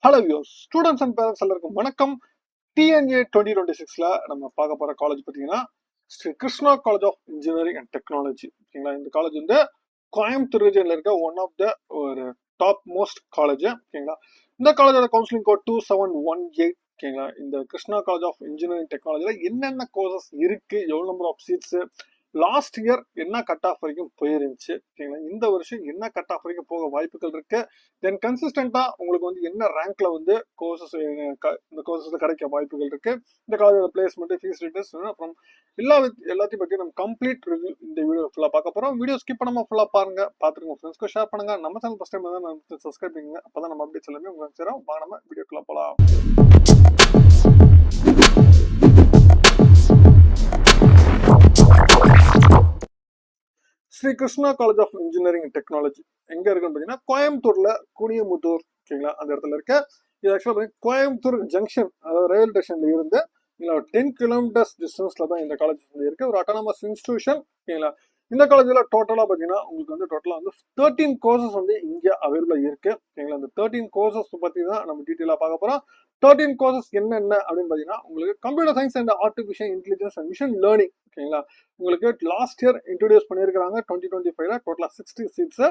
Hello views students and parents எல்லாருக்கும் வணக்கம். TNEA 2026ல நம்ம பார்க்க போற காலேஜ் பார்த்தீங்கன்னா Sri Krishna college of engineering and technology. ஓகேங்களா, இந்த காலேஜ் வந்து கோயம்புத்தூர் ரீஜன்ல இருக்க ஒன் ஆஃப் த ஒரு டாப் மோஸ்ட் காலேஜ். ஓகேங்களா, இந்த காலேஜோட கவுன்சிலிங் கோட் 2718. ஓகேங்களா, இந்த கிருஷ்ணா காலேஜ் ஆஃப் இன்ஜினியரிங் டெக்னாலஜில என்னென்ன கோர்சஸ் இருக்கு, எவ்வளவு number of seats, last year என்ன கட் ஆஃப் வரைக்கும் போயிருந்துச்சு, ஓகேங்களா, இந்த வருஷம் என்ன கட் ஆஃப் வரைக்கும் போக வாய்ப்புகள் இருக்கு, தென் கன்சிஸ்டண்டா உங்களுக்கு வந்து என்ன ரேங்க்ல வந்து கோர்சஸ் இந்த கோர்சஸ்ல கிடைக்க வாய்ப்புகள் இருக்கு, இந்த காலேஜோட பிளேஸ்மெண்ட், ஃபீஸ் டீடைல்ஸ், அப்புறம் எல்லாத்தையும் பத்தி நம்ம கம்ப்ளீட் ரிவ்யூ இந்த வீடியோ ஃபுல்லா பார்க்க போறோம். வீடியோ ஸ்கிப் பண்ணாம ஃபுல்லா பாருங்க, பார்த்துட்டு உங்க ஃப்ரெண்ட்ஸ்க்கு ஷேர் பண்ணுங்க. நம்ம சேனல் ஃபர்ஸ்ட் டைம் தான் சப்ஸ்கிரைப் பண்ணுங்க, அப்பதான் நம்ம அப்டேட்ஸ் எல்லாமே உங்களுக்கு சேரும். வாங்க நம்ம வீடியோக்குள்ள போலாம். Shri Krishna college of engineering and technology எங்க இருக்குன்னு பாத்தீங்கன்னா கோயம்புத்தூர்ல குனியமுத்தூர். ஓகேங்களா, அந்த இடத்துல இருக்க. இது ஆக்சுவலா கோயம்புத்தூர் ஜங்ஷன், அதாவது ரயில்வே ஸ்டேஷன்ல இருந்து 10 கிலோமீட்டர்ஸ் டிஸ்டன்ஸ்ல தான் இந்த காலேஜ் இருக்கு. ஒரு அட்டானமஸ் இன்ஸ்டிடியூஷன். ஓகேங்களா, இந்த காலேஜ்ல டோட்டலா பாத்தீங்கன்னா உங்களுக்கு வந்து டோட்டலா வந்து 13 கோர்சஸ் வந்து இங்க அவைலபிளா இருக்கு. ஓகேங்களா, இந்த 13 கோர்சஸ் பத்தி தான் நம்ம டீட்டெயிலா பார்க்க போறோம். 13 கோர்சஸ் என்னென்ன அப்படின்னு பாத்தீங்கன்னா உங்களுக்கு computer science and artificial intelligence and machine learning. ஓகேங்களா, உங்களுக்கு லாஸ்ட் இயர் இன்ட்ரோடியூஸ் பண்ணியிருக்காங்க 2025ல டோட்டலா 60 சீட்ஸ்.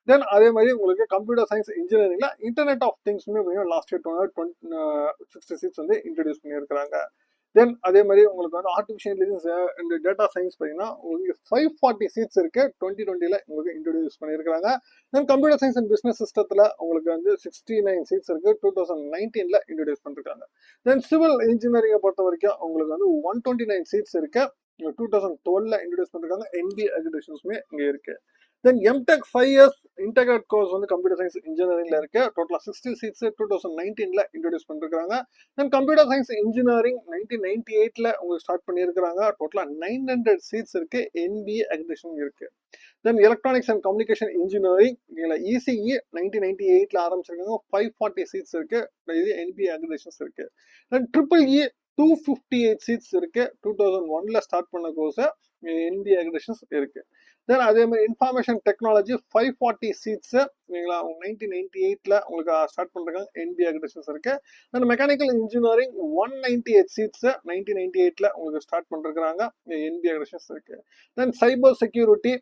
தென் அதே மாதிரி உங்களுக்கு கம்ப்யூட்டர் சயின்ஸ் இன்ஜினியரிங்ல இன்டர்நெட் ஆஃப் திங்ஸ்மே லாஸ்ட் இயர் 60 சீட்ஸ் வந்து இன்ட்ரோடியூஸ் பண்ணியிருக்காங்க. தென் அதே மாதிரி உங்களுக்கு வந்து artificial intelligence and data science பார்த்தீங்கன்னா உங்களுக்கு 540 சீட்ஸ் இருக்கு 2020ல உங்களுக்கு இன்ட்ரோடியூஸ் பண்ணியிருக்காங்க. Then computer science and business சிஸ்டத்துல உங்களுக்கு வந்து 69 சீட்ஸ் இருக்கு 2019ல இன்ட்ரோடியூஸ் பண்ணிருக்காங்க. தென் சிவில் இன்ஜினியரிங்கை பொறுத்த வரைக்கும் உங்களுக்கு வந்து 129 சீட்ஸ் இருக்கு 2012ல இன்ட்ரோடியூஸ் பண்ணிருக்காங்க. என்பிஏ அக்ரிடேஷன்ஸ்மே இங்க இருக்கு. தென் எம்டெக் 5 இயர்ஸ் இன்டெகிரேட் கோர்ஸ் வந்து கம்ப்யூட்டர் சயின்ஸ் இன்ஜினியரிங்ல இருக்கு. டோட்டலா 60 சீட்ஸ் 2019ல இன்ட்ரோடியூஸ் பண்ணிருக்காங்க. தென் கம்ப்யூட்டர் சயின்ஸ் இன்ஜினியரிங் 1998ல உங்களுக்கு ஸ்டார்ட் பண்ணியிருக்காங்க. டோட்டலா 900 சீட்ஸ் இருக்கு. என்பிஏ அக்ரிடேஷன் இருக்கு. Then electronics and communication engineering ECE 1998ல ஆரம்பிச்சிருக்காங்க. 540 சீட்ஸ் இருக்கு. இது என்பிஏ அக்ரிடேஷன்ஸ் இருக்கு. தென் ட்ரிபிள் இ 258 சீட்ஸ் இருக்கு. 2001ல ஸ்டார்ட் பண்ண கோர்ஸ் என்பிஏ அக்ரிடேஷன்ஸ் இருக்கு. தென் அதே மாதிரி இன்ஃபர்மேஷன் டெக்னாலஜி 540 சீட்ஸ் 1998ல உங்களுக்கு ஸ்டார்ட் பண்றாங்க. என்பிஏ அக்ரிடேஷன்ஸ் இருக்கு. தென் மெக்கானிக்கல் இன்ஜினியரிங் 198 சீட்ஸ் 1998ல உங்களுக்கு ஸ்டார்ட் பண்ணிருக்காங்க. என்பிஏ அக்ரிடேஷன்ஸ் இருக்கு. தென் சைபர் செக்யூரிட்டி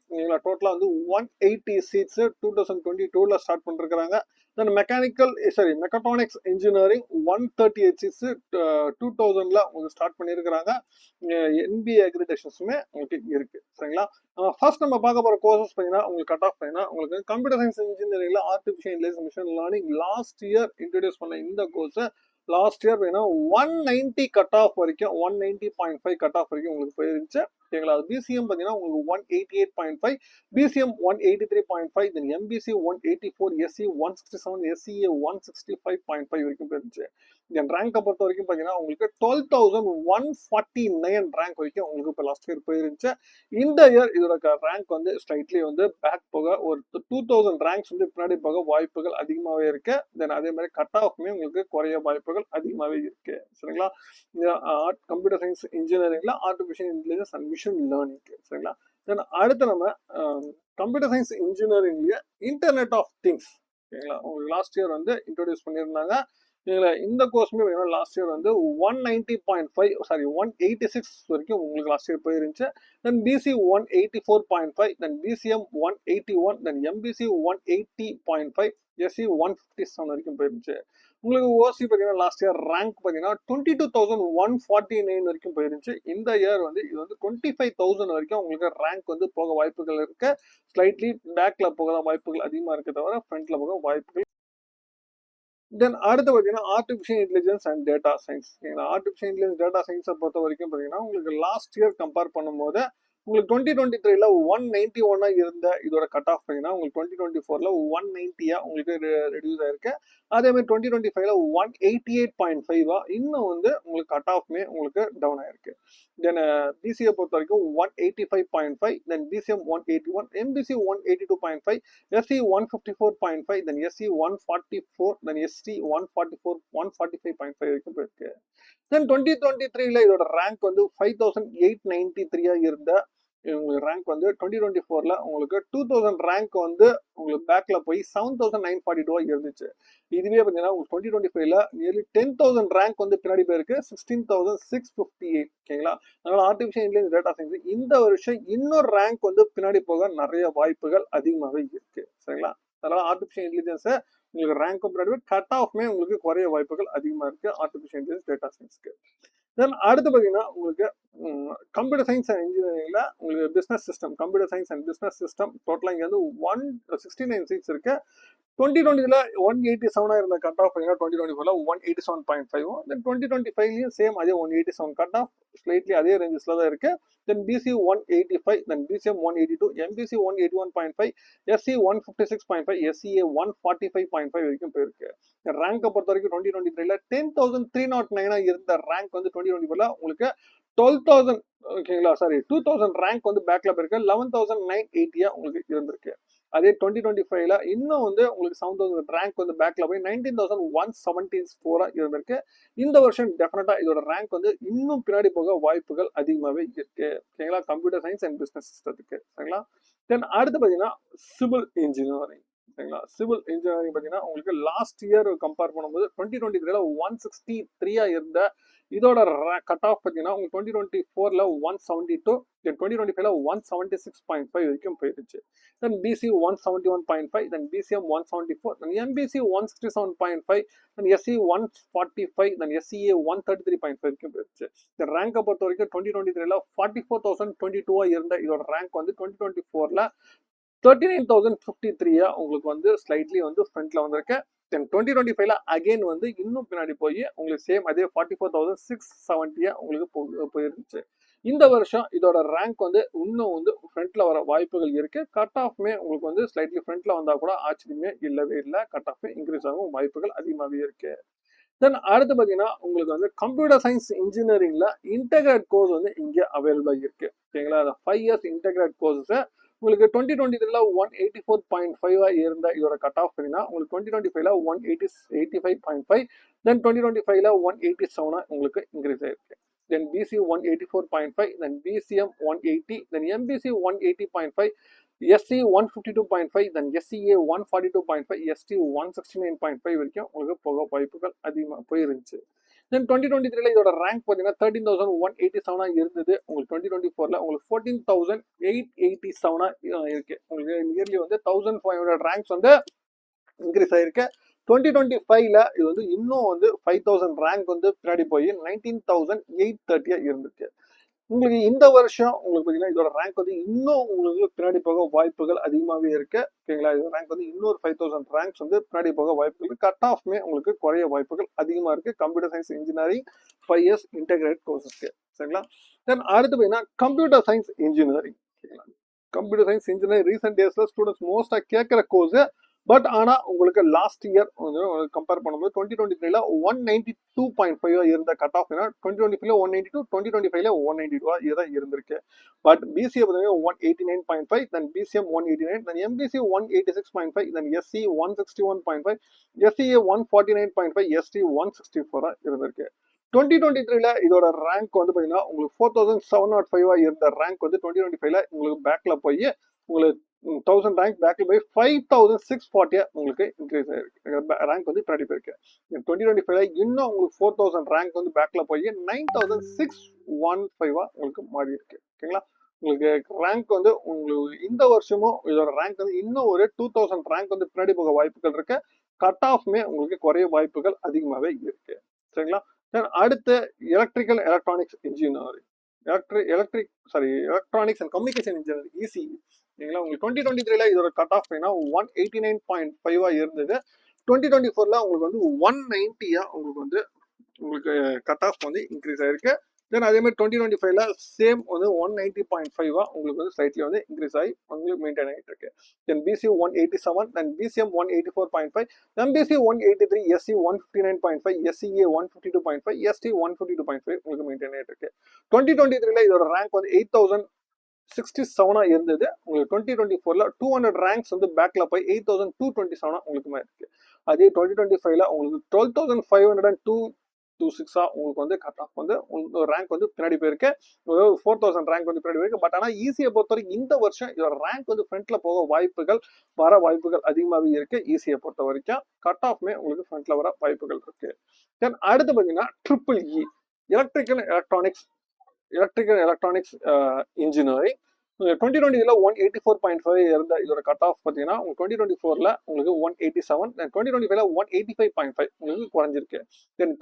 டோட்டலா வந்து 180 சீட்ஸ் 2022ல ஸ்டார்ட் பண்ணிருக்காங்க. தென் மெக்கட்ரானிக்ஸ் இன்ஜினியரிங் 138 சீட்ஸ் 2000ல உங்களுக்கு ஸ்டார்ட் பண்ணிருக்காங்க. என்பிஏ அக்ரிடேஷன்ஸுமே உங்களுக்கு இருக்கு. சரிங்களா, ஃபர்ஸ்ட் நம்ம பார்க்க போற கோர்சஸ் பார்த்தீங்கன்னா உங்களுக்கு கட் ஆஃப் பார்த்தீங்கன்னா உங்களுக்கு கம்ப்யூட்டர் சயின்ஸ் இன்ஜினியரிங்ல artificial intelligence machine learning last year introduce பண்ண இந்த கோர்ஸ் லாஸ்ட் இயர் பார்த்தீங்கன்னா 190 கட் ஆஃப் வரைக்கும் 190.5 கட் ஆஃப் வரைக்கும் உங்களுக்கு போயிருந்துச்சு. ஓகேங்களா, பிசிஎம் பார்த்தீங்கன்னா உங்களுக்கு 188.5, BCM 183.5, then MBC 184, SC 167, SCA 165.5 வரைக்கும் போயிருந்துச்சு. என் ரேங்கை பொறுத்த வரைக்கும் பார்த்தீங்கன்னா உங்களுக்கு 12,149 ரேங்க் வரைக்கும் உங்களுக்கு இப்போ லாஸ்ட் இயர் போயிருந்துச்சு. இந்த இயர் இதோட ரேங்க் வந்து ஸ்லைட்லி வந்து பேக் போக ஒரு 2000 ரேங்க்ஸ் வந்து பின்னாடி போக வாய்ப்புகள் அதிகமாகவே இருக்கு. தென் அதே மாதிரி கட் ஆஃப்மே உங்களுக்கு குறைய வாய்ப்புகள் அதிகமாகவே இருக்கு. சரிங்களா, கம்ப்யூட்டர் சயின்ஸ் இன்ஜினியரிங்ல artificial intelligence and machine learning. சரிங்களா, தென் அடுத்து நம்ம கம்ப்யூட்டர் சயின்ஸ் இன்ஜினியரிங்லயே இன்டர்நெட் ஆஃப் திங்ஸ். ஓகேங்களா, உங்களுக்கு லாஸ்ட் இயர் வந்து இன்ட்ரோடியூஸ் பண்ணியிருந்தாங்க. இந்த கோர்ஸ்மே லாஸ்ட் இயர் வந்து 186 வரைக்கும் உங்களுக்கு லாஸ்ட் இயர் போயிருந்துச்சு. Then BC 184.5, then BCM 181, then MBC 180.5, SC 157 வரைக்கும் போயிருந்துச்சு. உங்களுக்கு ஓசி பார்த்தீங்கன்னா லாஸ்ட் இயர் ரேங்க் பார்த்தீங்கன்னா 22,149 வரைக்கும் போயிருந்துச்சு. இந்த இயர் வந்து இது வந்து 25,000 வரைக்கும் உங்களுக்கு ரேங்க் வந்து போக வாய்ப்புகள் இருக்கு. ஸ்லைட்லி பேக்ல போக வாய்ப்புகள் அதிகமா இருக்க தவிர ஃப்ரண்ட்ல போக வாய்ப்புகள். தென் அடுத்து பார்த்தீங்கன்னா artificial intelligence and data science. Artificial intelligence data சயின்ஸை பொறுத்த வரைக்கும் பார்த்தீங்கன்னா உங்களுக்கு லாஸ்ட் இயர் கம்பேர் பண்ணும்போது உங்களுக்கு 2023ல 191 இருந்த இதோட கட் ஆஃப் பார்த்தீங்கன்னா உங்களுக்கு 2024ல 190 உங்களுக்கு ரெடியூஸ் ஆயிருக்கு. அதே மாதிரி 2025ல 188.5 இன்னும் வந்து உங்களுக்கு கட் ஆஃப்மே உங்களுக்கு டவுன் ஆயிருக்கு. தென் பிசிஏ பொறுத்த வரைக்கும் 185.5, then BCM 181, MBC 182.5, SC 154.5, then SC 144, then ST 145.5 வரைக்கும் போயிருக்கு. தென் 2023ல இதோட ரேங்க் வந்து 5,893 இருந்த உங்களுக்கு ரேங்க் வந்து 2024ல உங்களுக்கு 2000 ரேங்க் வந்து உங்களுக்கு பேக்ல போய் 7942 இருந்துச்சு. இதுவே பார்த்தீங்கன்னா உங்களுக்கு 2025ல நியர்லி 10,000 ரேங்க் வந்து பின்னாடி போயிருக்கு 16,658. ஓகேங்களா? அதனால ஆர்டிஃபிஷியல் இன்டெலிஜென்ஸ் டேட்டா சயின்ஸ் இந்த வருஷம் இன்னொரு ரேங்க் வந்து பின்னாடி போக நிறைய வாய்ப்புகள் அதிகமாகவே இருக்கு. சரிங்களா? அதனால ஆர்டிஃபிஷியல் இன்டெலிஜென்ஸை உங்களுக்கு ரேங்க்கும் பின்னாடி கட் ஆஃப்மே உங்களுக்கு குறைய வாய்ப்புகள் அதிகமா இருக்கு ஆர்டிஃபிஷியல் இன்டெலிஜென்ஸ் டேட்டா சயின்ஸ்க்கு. தென் அடுத்து பார்த்தீங்கன்னா உங்களுக்கு கம்ப்யூட்டர் சயின்ஸ் அண்ட் இன்ஜினியரிங்ல உங்களுக்கு business system, computer science and business system டோட்டலாக இங்கே வந்து 169 சீட்ஸ் இருக்கு. 2020ல 187 இருந்த கட் ஆஃப் பார்த்தீங்கன்னா 2024ல 187.5. தென் 2025லயும் சேம் அதே 187 கட் ஆஃப், ஸ்லைட்லி அதே ரேஞ்சஸ்ல தான் இருக்கு. Then BC 185, then BCM 182, MBC 181.5, SC 156.5, SCA 145.5 வரைக்கும் போயிருக்கு. ரேங்கை பொறுத்த வரைக்கும் 2023ல 10,309 இருந்த ரேங்க் வந்து 2024ல உங்களுக்கு 12,000 ஓகேங்களா, சாரி 2,000 ரேங்க் வந்து பேக்ல போயிருக்கு. 11,980 உங்களுக்கு இருந்திருக்கு. அதே 2025ல இன்னும் வந்து உங்களுக்கு 7,000 ரேங்க் வந்து பேக்ல போய் 19,174 இருந்திருக்கு. இந்த வருஷம் டெஃபினட்டா இதோட ரேங்க் வந்து இன்னும் பின்னாடி போக வாய்ப்புகள் அதிகமாகவே இருக்கு. ஓகேங்களா? கம்ப்யூட்டர் சயின்ஸ் அண்ட் பிசினஸ் சிஸ்டத்துக்கு. சரிங்களா? தென் அடுத்து பார்த்தீங்கன்னா சிவில் இன்ஜினியரிங். சரிங்களா? சிவில் இன்ஜினியரிங் பார்த்தீங்கன்னா உங்களுக்கு லாஸ்ட் இயர் கம்பேர் பண்ணும்போது 2023ல 163 இருந்த இதோட கட் ஆஃப் பார்த்தீங்கன்னா உங்களுக்கு 2024ல 172, 2025ல 176.5 வரைக்கும் போயிருச்சு. Then BC 171.5, then BCM 174, then MBC 167.5, then SC 145, then SCA 133.5 வரைக்கும் போயிருச்சு. இந்த ரேங்கை பொறுத்த வரைக்கும் 2023ல 44,022 இருந்த இதோட ரேங்க் வந்து 2024ல 39,053 உங்களுக்கு வந்து ஸ்லைட்லி வந்து ஃப்ரண்ட்ல வந்திருக்கு. தென் 2025ல அகைன் வந்து இன்னும் பின்னாடி போய் உங்களுக்கு சேம் அதே 44,670 உங்களுக்கு போயிருந்துச்சு. இந்த வருஷம் இதோட ரேங்க் வந்து இன்னும் வந்து ஃப்ரண்ட்ல வர வாய்ப்புகள் இருக்கு. கட் ஆஃப்மே உங்களுக்கு வந்து ஸ்லைட்லி ஃப்ரண்ட்ல வந்தா கூட ஆச்சரியமே இல்லவே இல்லை. கட் ஆஃப் இன்க்ரீஸ் ஆகும் வாய்ப்புகள் அதிகமாகவே இருக்கு. தென் அடுத்து பார்த்தீங்கன்னா உங்களுக்கு வந்து கம்ப்யூட்டர் சயின்ஸ் இன்ஜினியரிங்ல இன்டெகிரேட் கோர்ஸ் வந்து இங்கே அவைலபிளா இருக்கு. ஓகேங்களா? 5 இயர்ஸ் இன்டெகிரேட் கோர்ஸ் உங்களுக்கு 2023ல 184.5 இருந்த இதோட கட் ஆஃப் பார்த்தீங்கன்னா உங்களுக்கு 2025ல 185.5, தென் 2025ல 187 உங்களுக்கு இன்க்ரீஸ் ஆயிருக்கு. Then BC 184.5, then BCM 180, then MBC 180.5, SC 152.5, then SCA 142.5, ST 169.5 வரைக்கும் உங்களுக்கு போக வாய்ப்புகள் அதிகமாக போயிருந்துச்சு. தென் 2023ல இதோட ரேங்க் பார்த்தீங்கன்னா 13,187 இருந்தது. உங்களுக்கு 2024ல உங்களுக்கு 14,887 இருக்கு. உங்களுக்கு நியர்லி வந்து 1,500 ரேங்க்ஸ் வந்து இன்க்ரீஸ் ஆயிருக்கு. 2025ல இது வந்து இன்னும் வந்து 5,000 ரேங்க் வந்து பின்னாடி போய் 19,830 இருந்துச்சு. உங்களுக்கு இந்த வருஷம் உங்களுக்கு பார்த்தீங்கன்னா இதோட ரேங்க் வந்து இன்னும் உங்களுக்கு பின்னாடி போக வாய்ப்புகள் அதிகமாகவே இருக்கு. ஓகேங்களா? இதோட ரேங்க் வந்து இன்னொரு 5,000 ரேங்க்ஸ் வந்து பின்னாடி போக வாய்ப்புகள், கட் ஆஃப்மே உங்களுக்கு குறைய வாய்ப்புகள் அதிகமாக இருக்கு computer science engineering 5 years integrate கோர்ஸஸ்க்கு. சரிங்களா? தென் அடுத்து பார்த்தீங்கன்னா கம்ப்யூட்டர் சயின்ஸ் இன்ஜினியரிங். ஓகேங்களா? கம்ப்யூட்டர் சயின்ஸ் இன்ஜினியரிங் ரீசெண்ட் டேஸ்ல ஸ்டூடெண்ட்ஸ் மோஸ்டா கேட்கிற கோர்ஸ். பட் ஆனா உங்களுக்கு லாஸ்ட் இயர் கம்பேர் பண்ணும்போது 2023ல 192.5 இருந்த கட் ஆஃப் 2025ல 192, 2025ல 192 இதான் இருந்திருக்கு. பட் பிசிஏ பார்த்தீங்கன்னா 189.5, then BCM 189, then MBC 186.5, then SC 161.5, SCA 149.5, ST 164 இருந்திருக்கு. 2023ல இதோட ரேங்க் வந்து பார்த்தீங்கன்னா உங்களுக்கு 4,705 இருந்த ரேங்க் வந்து 2025ல உங்களுக்கு பேக்ல போய் உங்களுக்கு 1000 ரேங்க் பேக்ல போய் 5,640 உங்களுக்கு இன்க்ரீஸ் ஆயிருக்கு. ரேங்க் வந்து பின்னாடி போயிருக்கு. 2025ல இன்னும் உங்களுக்கு 4,000 ரேங்க் வந்து பேக்ல போய் 9,615 உங்களுக்கு மாறி இருக்கு. ஓகேங்களா? உங்களுக்கு ரேங்க் வந்து உங்களுக்கு இந்த வருஷமும் இதோட ரேங்க் வந்து இன்னும் ஒரு 2,000 ரேங்க் வந்து பின்னாடி போக வாய்ப்புகள் இருக்கு. கட் ஆஃப்மே உங்களுக்கு குறைய வாய்ப்புகள் அதிகமாகவே இருக்கு. சரிங்களா? அடுத்து electrical electronics engineering, electronics and communication engineering ECE. சரிங்களா? உங்களுக்கு 2023ல இதோட கட் ஆஃப் 189.5 இருந்தது. 2024ல உங்களுக்கு வந்து 190 உங்களுக்கு வந்து உங்களுக்கு கட் ஆஃப் வந்து இன்க்ரீஸ் ஆயிருக்கு. தென் அதே மாதிரி 2025ல சேம் வந்து 190.5 உங்களுக்கு வந்து ஸ்லைட்லி வந்து இன்க்ரீஸ் ஆகி உங்களுக்கு மெயின்டைன் ஆகிட்டு இருக்கு. Then BC 187, then BCM 184.5, MBC 183, SC 159.5, SCA 152.5, ST 152.5 உங்களுக்கு மெயின்டைன் ஆகிட்டு இருக்கு. 2023ல இதோட ரேங்க் வந்து 8,067 இருந்தது. உங்களுக்கு 2024ல 200 ரேங்க்ஸ் வந்து பேக்ல போய் 8,227 உங்களுக்கு இருக்கு. அதே 2025ல உங்களுக்கு 12,502 226 உங்களுக்கு வந்து கட் ஆஃப் வந்து ரேங்க் வந்து பின்னாடி போயிருக்கு. 4000 ரேங்க் வந்து பின்னாடி போயிருக்கு. பட் ஆனால் ஈஸியை பொறுத்த வரைக்கும் இந்த வருஷம் இதோட ரேங்க் வந்து ஃப்ரண்ட்ல போக வர வாய்ப்புகள் அதிகமாகவே இருக்கு. ஈஸியை பொறுத்த வரைக்கும் கட் ஆஃப்மே உங்களுக்கு ஃப்ரண்ட்ல வர வாய்ப்புகள் இருக்கு. தென் அடுத்து பார்த்தீங்கன்னா EEE எலக்ட்ரிக்கல் எலக்ட்ரானிக்ஸ் இன்ஜினியரிங் 2020 184.5 இருந்த இதோட கட் ஆஃப் பார்த்தீங்கன்னா உங்களுக்கு 2024 உங்களுக்கு 187, 2025 185.5 உங்களுக்கு குறைஞ்சிருக்கு. தென்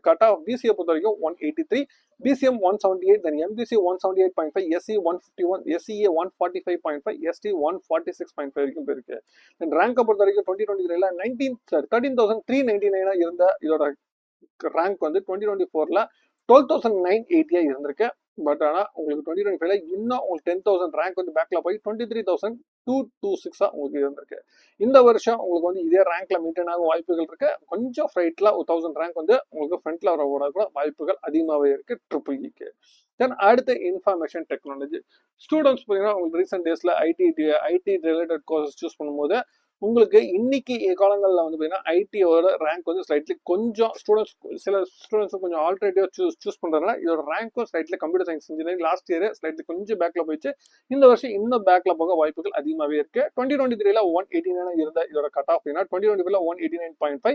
கட் ஆஃப் பிசிஏ பொறுத்த வரைக்கும் 183, BCM 178, then MBC 178.5, SC 151, SCA 145.5, ST 146.5 வரைக்கும் போயிருக்கு. தென் ரேங்கை பொறுத்த வரைக்கும் 2023 13,399 இருந்த இதோட ரேங்க் வந்து 2024 12,980 இருந்திருக்கு. பட் ஆனால் உங்களுக்கு 2025 இன்னும் உங்களுக்கு 10,000 ரேங்க் வந்து பேக்ல போய் 23,226 உங்களுக்கு இருந்திருக்கு. இந்த வருஷம் உங்களுக்கு வந்து இதே ரேங்க்ல மெயின்டைன் ஆக வாய்ப்புகள் இருக்கு. கொஞ்சம் ஃப்ரைட்ல 1000 ரேங்க் வந்து உங்களுக்கு ஃப்ரண்ட்ல வர கூட வாய்ப்புகள் அதிகமாகவே இருக்கு EEEக்கு. தென் அடுத்து இன்ஃபர்மேஷன் டெக்னாலஜி ஸ்டூடெண்ட்ஸ் பார்த்தீங்கன்னா உங்களுக்கு ரீசெண்ட் டேஸ்ல ஐடி ரிலேட்டட் கோர்சஸ் சூஸ் பண்ணும்போது உங்களுக்கு இன்னைக்கு காலங்களில் வந்து பார்த்தீங்கன்னா ஐடியோட ரேங்க் வந்து ஸ்லைட்லி கொஞ்சம் சில ஸ்டூடெண்ட்ஸ் கொஞ்சம் ஆல்டர்னேட்டிவ் சூஸ் பண்ணுறதுனால இதோட ரேங்க்கும் slightly computer science engineering last year slightly கொஞ்சம் பேக்ல போயிடுச்சு. இந்த வருஷம் இன்னும் பேக்ல போக வாய்ப்புகள் அதிகமாகவே இருக்கு. 2023 189 இருந்த இதோட கட் ஆஃப் 2025 189.5,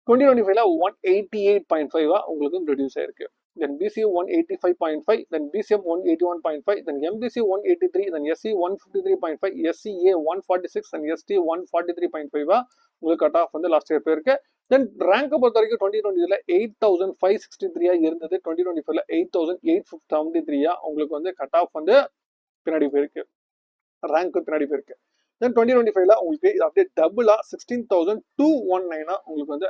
2025 188.5 உங்களுக்கு ரெடியூஸ் ஆயிருக்கு. Then BCA 185.5, then BCM 181.5, then MBC 183, then SC 153.5, SCA 146, and ST 143.5 உங்களுக்கு கட் ஆஃப் வந்து லாஸ்ட் இயர் போயிருக்கு. தென் ரேங்கை பொறுத்த வரைக்கும் 2020 8,563 இருந்தது. 2025 8,873 உங்களுக்கு வந்து கட் ஆஃப் வந்து பின்னாடி போயிருக்கு. ரேங்க்கு பின்னாடி போயிருக்கு. தென் 2025 உங்களுக்கு அப்படியே டபுளா 16,219 உங்களுக்கு வந்து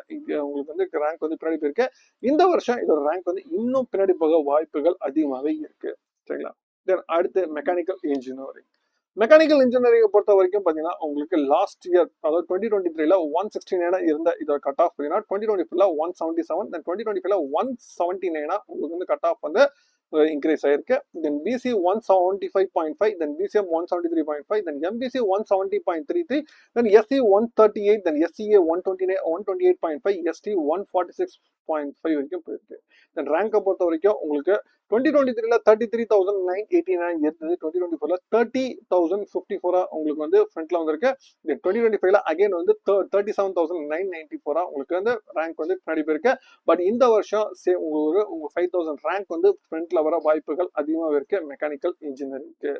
ரேங்க் வந்து பின்னாடி போயிருக்கு. இந்த வருஷம் இதோட ரேங்க் வந்து இன்னும் பின்னாடி போக வாய்ப்புகள் அதிகமாகவே இருக்கு. சரிங்களா? தென் அடுத்து மெக்கானிக்கல் இன்ஜினியரிங் பொறுத்த வரைக்கும் பார்த்தீங்கன்னா உங்களுக்கு லாஸ்ட் இயர் அதாவது 2023 169 இருந்த இதோட கட் ஆஃப் பார்த்தீங்கன்னா 2024 177, தென் 2025 179 உங்களுக்கு வந்து கட் ஆஃப் வந்து increase ஆயிருக்கு. Then BC 175.5, then BCM 173.5, then MBC 170.33, then SC 138, then SCA 128.5, ST 146.5 வரைக்கும் போயிருக்கு. தென் ரேங்கை பொறுத்த வரைக்கும் உங்களுக்கு 2023 33,989 இருந்தது. 2024 30,054 உங்களுக்கு வந்து ஃப்ரண்ட்ல வந்திருக்கு. 2025 அகைன் வந்து 37,994 உங்களுக்கு வந்து ரேங்க் வந்து பின்னாடி போயிருக்கு. பட் இந்த வருஷம் உங்க 5,000 ரேங்க் வந்து ஃப்ரண்ட்ல வர வாய்ப்புகள் அதிகமாக இருக்கு மெக்கானிக்கல் இன்ஜினியரிங்க்கு.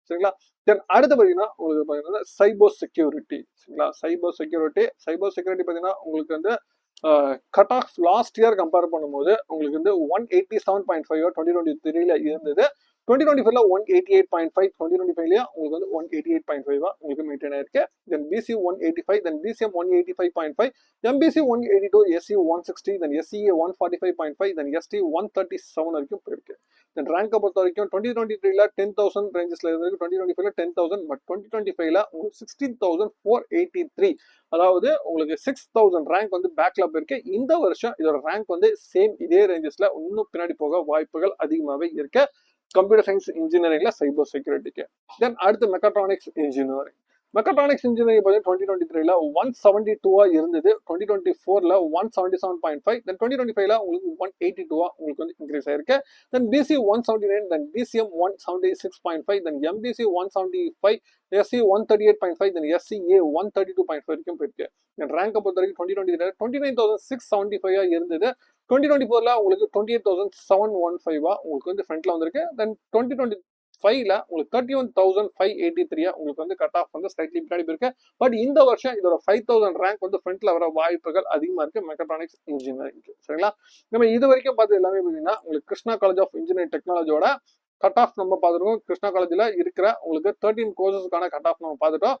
சரிங்களா? தென் அடுத்து பார்த்தீங்கன்னா உங்களுக்கு பார்த்தீங்கன்னா சைபர் செக்யூரிட்டி. சரிங்களா? சைபர் செக்யூரிட்டி பார்த்தீங்கன்னா உங்களுக்கு வந்து cut off last year compare பண்ணும்போது உங்களுக்கு வந்து 187.5 2023 இருந்தது. 2025 188.5, 2025 உங்களுக்கு வந்து 188.5 உங்களுக்கு மெயின்டைன் ஆயிருக்கு. தென் BC 185, தென் BCM 185.5, MBC 182, SC 160, தென் SCA 145.5, தென் ST 137 வரைக்கும் போயிருக்கு. தென் ரேங்கை பொறுத்த வரைக்கும் 2023 10,000 ரேஞ்சஸ்ல இருந்திருக்கு. 2025 10,000, பட் 2025 உங்களுக்கு 16,483, அதாவது உங்களுக்கு 6,000 ரேங்க் வந்து பேக்ல போயிருக்கு. இந்த வருஷம் இதோட ரேங்க் வந்து சேம் இதே ரேஞ்சஸ்ல இன்னும் பின்னாடி போக வாய்ப்புகள் அதிகமாகவே இருக்கு கம்ப்யூட்டர் சயின்ஸ் இன்ஜினியரிங்ல சைபர் செக்யூரிட்டிக்கு. தென் அடுத்து மெக்காட்ரானிக்ஸ் இன்ஜினியரிங் பார்த்தீங்கன்னா 2023 172 இருந்தது. 2024 177.5, தென் 2025 உங்களுக்கு 182 உங்களுக்கு வந்து இன்க்ரீஸ் ஆயிருக்கு. தென் BC 179, தென் BCM 176.5, தென் MBC 175, SC 138.5, தென் SCA 132.5 வரைக்கும் போயிருக்கு. ரேங்கை பொறுத்த வரைக்கும் 2023 29,675 இருந்தது. 2024 உங்களுக்கு 28,715 உங்களுக்கு வந்து ஃப்ரண்ட்ல வந்திருக்கு. தென் 2025 உங்களுக்கு 31,583 உங்களுக்கு வந்து கட் ஆஃப் வந்து ஸ்லைட்லி பின்னாடி போயிருக்கு. பட் இந்த வருஷம் இதோட 5,000 ரேங்க் வந்து ஃப்ரண்ட்ல வர வாய்ப்புகள் அதிகமா இருக்கு மெக்காட்ரானிக்ஸ் இன்ஜினியரிங். சரிங்களா? நம்ம இது வரைக்கும் பார்த்து எல்லாமே பார்த்தீங்கன்னா உங்களுக்கு கிருஷ்ணா காலேஜ் ஆஃப் இன்ஜினியரிங் டெக்னாலஜியோட கட் ஆஃப் நம்ம பார்த்துருக்கோம். கிருஷ்ணா காலேஜில் இருக்கிற உங்களுக்கு 13 கோர்சஸ்க்கான கட் ஆஃப் நம்ம பார்த்துட்டோம்.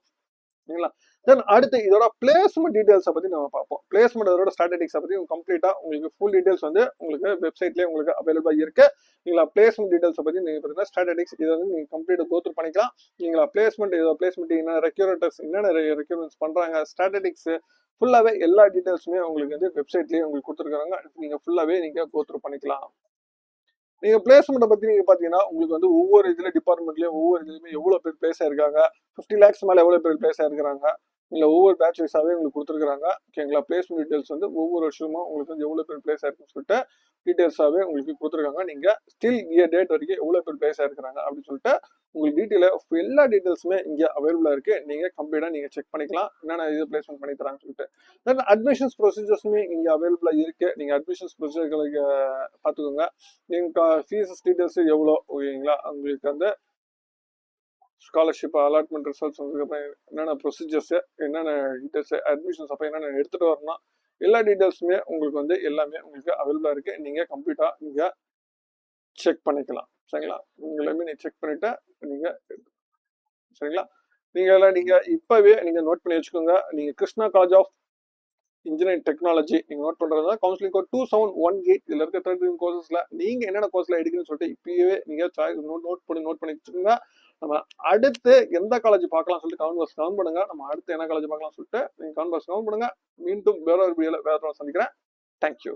சரிங்களா? தென் அடுத்து இதோட பிளேஸ்மெண்ட் டீடைல்ஸை பற்றி நம்ம பார்ப்போம். பிளேஸ்மெண்ட் அதோட ஸ்டாட்டிஸ்டிக்ஸ் பற்றி கம்ப்ளீட்டாக உங்களுக்கு ஃபுல் டீடைல்ஸ் வந்து உங்களுக்கு வெப்சைட்லேயே உங்களுக்கு அவைலபிளாக இருக்கு. நீங்களா பிளேஸ்மெண்ட் டீடைல்ஸை பற்றி நீங்கள் பார்த்தீங்கன்னா ஸ்டாட்டிஸ்டிக்ஸ் இதை வந்து நீங்கள் கம்ப்ளீட்டாக கோத்ரூ பண்ணிக்கலாம். நீங்களா பிளேஸ்மெண்ட் என்ன ரெக்யூரேட்டர்ஸ் என்னென்ன ரெக்யூர்மெண்ட்ஸ் பண்ணுறாங்க, ஸ்டாட்டிஸ்டிக்ஸ் ஃபுல்லாகவே எல்லா டீடைல்ஸுமே உங்களுக்கு வந்து வெப்சைட்லேயே உங்களுக்கு கொடுத்துருக்காங்க. நீங்கள் ஃபுல்லாகவே நீங்கள் கோத்ரூ பண்ணிக்கலாம். நீங்க பிளேஸ்மெண்ட்டை பத்தி நீங்க பாத்தீங்கன்னா உங்களுக்கு வந்து ஒவ்வொரு இதுல டிபார்ட்மெண்ட்லயும் ஒவ்வொரு இதுலயுமே எவ்வளவு பேர் பிளேஸ் ஆயிருக்காங்க, 50 lakhs மேல எவ்வளவு பேர் பிளேஸ் ஆயிருக்காங்க, இல்லை ஒவ்வொரு பேட்ச் வைஸாகவே உங்களுக்கு கொடுத்துருக்காங்க. ஓகேங்களா? பிளேஸ்மெண்ட் டீடைல்ஸ் வந்து ஒவ்வொரு வருஷமும் உங்களுக்கு வந்து எவ்வளோ பேர் பிளேஸ் ஆயிருக்குன்னு சொல்லிட்டு டீடைல்ஸாகவே உங்களுக்கு கொடுத்துருக்காங்க. நீங்கள் ஸ்டில் டேட் வரைக்கும் எவ்வளோ பேர் பிளேஸ் ஆயிருக்கிறாங்க அப்படின்னு சொல்லிட்டு உங்களுக்கு எல்லா டீடைல்ஸுமே இங்கே அவைலபிளாக இருக்குது. நீங்கள் கம்ப்ளீட்டாக நீங்கள் செக் பண்ணிக்கலாம் என்னென்ன இது பிளேஸ்மெண்ட் பண்ணி தராங்கன்னு சொல்லிட்டு. தென் அட்மிஷன்ஸ் ப்ரொசீஜர்ஸுமே இங்கே அவைலபிளாக இருக்குது. நீங்கள் அட்மிஷன்ஸ் ப்ரொசீஜர்களுக்கு பார்த்துக்கோங்க. நீங்கள் ஃபீஸஸ் டீடைல்ஸ் எவ்வளோ ஓகேங்களா, உங்களுக்கு வந்து ஸ்காலர்ஷிப் அலாட்மெண்ட் ரிசல்ட்ஸ் வந்ததுக்கப்புறம் என்னென்ன ப்ரொசீஜர்ஸு, என்னென்ன டீட்டெயில்ஸு, அட்மிஷன்ஸ் அப்போ என்னென்ன எடுத்துகிட்டு வரணும், எல்லா டீட்டெயில்ஸுமே உங்களுக்கு வந்து எல்லாமே உங்களுக்கு அவைலபிளாக இருக்குது. நீங்கள் கம்ப்ளீட்டாக நீங்கள் செக் பண்ணிக்கலாம். சரிங்களா? எல்லாமே நீங்கள் செக் பண்ணிவிட்டு நீங்கள் சரிங்களா? நீங்கள் இப்போவே நீங்கள் நோட் பண்ணி வச்சுக்கோங்க. நீங்கள் Krishna college of engineering technology நீங்கள் நோட் பண்ணுறதா கவுன்சிலிங் கோட் 2718 இதில் இருக்க 13 கோர்சஸில் நீங்கள் என்னென்ன கோர்ஸில் எடுக்கணும்னு சொல்லிட்டு இப்பயே நீங்கள் சாய்ஸ் நோட் பண்ணி வச்சுக்கோங்க. நம்ம அடுத்து எந்த காலேஜ் பார்க்கலாம் சொல்லிட்டு கமெண்ட் பண்ணுங்க. நம்ம அடுத்து என்ன காலேஜ் பார்க்கலாம் சொல்லிட்டு நீங்கள் கமெண்ட் கமெண்ட் பண்ணுங்க. மீண்டும் வேற ஒரு வீடியோவில் வேற சந்திக்கிறேன். தேங்க்யூ.